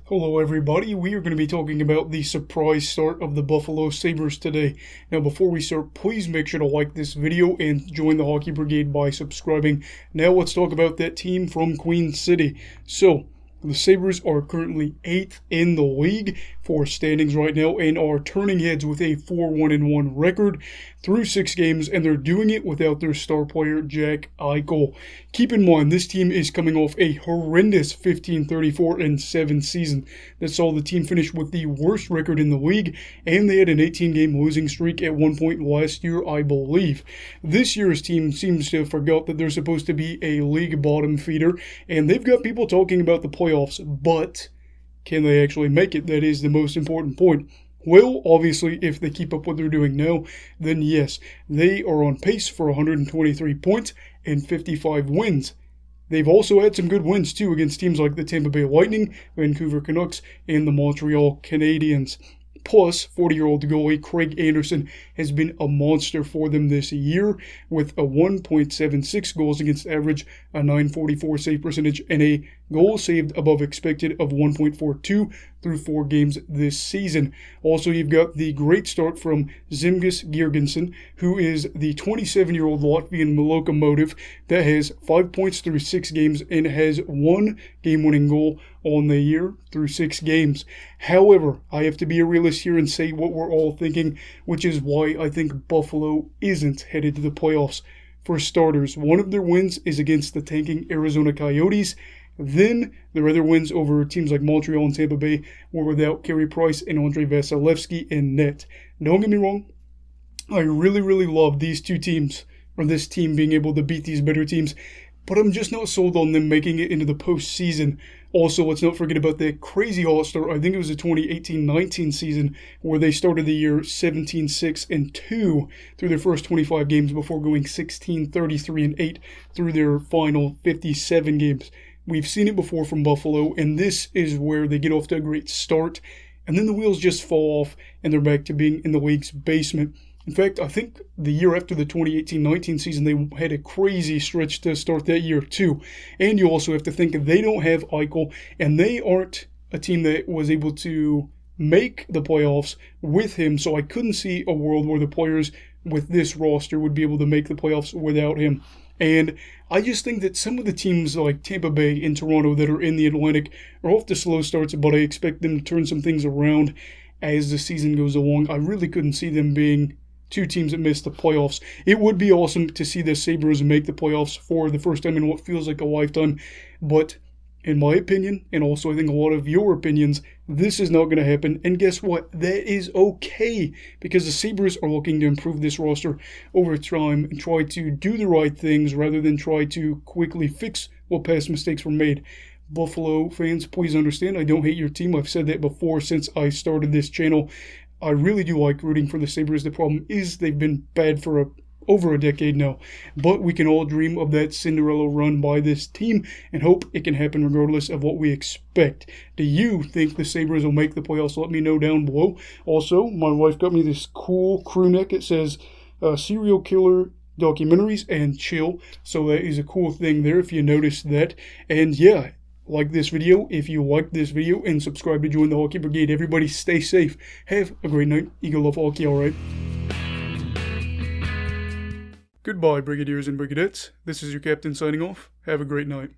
Hello everybody, we are going to be talking about the surprise start of the Buffalo Sabres today. Now before we start, please make sure to like this video and join the Hockey Brigade by subscribing. Now let's talk about that team from Queen City. So, the Sabres are currently 8th in the league for standings right now and are turning heads with a 4-1-1 record through 6 games, and they're doing it without their star player Jack Eichel. Keep in mind, this team is coming off a horrendous 15-34-7 season that saw the team finish with the worst record in the league, and they had an 18-game losing streak at one point last year, I believe. This year's team seems to have forgot that they're supposed to be a league bottom feeder, and they've got people talking about the playoffs, but can they actually make it? That is the most important point. Well, obviously, if they keep up what they're doing now, then yes, they are on pace for 123 points and 55 wins. They've also had some good wins, too, against teams like the Tampa Bay Lightning, Vancouver Canucks, and the Montreal Canadiens. Plus, 40-year-old goalie Craig Anderson has been a monster for them this year with a 1.76 goals against average, a .944 save percentage, and a goal saved above expected of 1.42 through 4 games this season. Also, you've got the great start from Zimgus Girgensson, who is the 27-year-old Latvian locomotive that has 5 points through 6 games and has 1 game-winning goal on the year through 6 games. However, I have to be a realist here and say what we're all thinking, which is why I think Buffalo isn't headed to the playoffs. For starters, one of their wins is against the tanking Arizona Coyotes. Then their other wins over teams like Montreal and Tampa Bay were without Carey Price and Andrei Vasilevsky in net. Don't get me wrong, I really love these two teams, or this team being able to beat these better teams, but I'm just not sold on them making it into the postseason. Also, let's not forget about that crazy All-Star, I think it was the 2018-19 season, where they started the year 17-6-2 through their first 25 games before going 16-33-8 through their final 57 games. We've seen it before from Buffalo, and this is where they get off to a great start, and then the wheels just fall off, and they're back to being in the league's basement. In fact, I think the year after the 2018-19 season, they had a crazy stretch to start that year too. And you also have to think they don't have Eichel, and they aren't a team that was able to make the playoffs with him, so I couldn't see a world where the players with this roster would be able to make the playoffs without him. And I just think that some of the teams like Tampa Bay and Toronto that are in the Atlantic are off to slow starts, but I expect them to turn some things around as the season goes along. I really couldn't see them being two teams that missed the playoffs. It would be awesome to see the Sabres make the playoffs for the first time in what feels like a lifetime, but in my opinion, and also I think a lot of your opinions, this is not going to happen. And guess what? That is okay, because the Sabres are looking to improve this roster over time and try to do the right things rather than try to quickly fix what past mistakes were made. Buffalo fans, please understand, I don't hate your team. I've said that before since I started this channel. I really do like rooting for the Sabres. The problem is they've been bad for over a decade now. But we can all dream of that Cinderella run by this team and hope it can happen regardless of what we expect. Do you think the Sabres will make the playoffs? Let me know down below. Also, my wife got me this cool crew neck. It says serial killer documentaries and chill. So that is a cool thing there if you noticed that. And yeah, like this video if you liked this video, and subscribe to join the Hockey Brigade. Everybody stay safe. Have a great night. Eagle love hockey, alright? Goodbye, Brigadiers and Brigadettes. This is your captain signing off. Have a great night.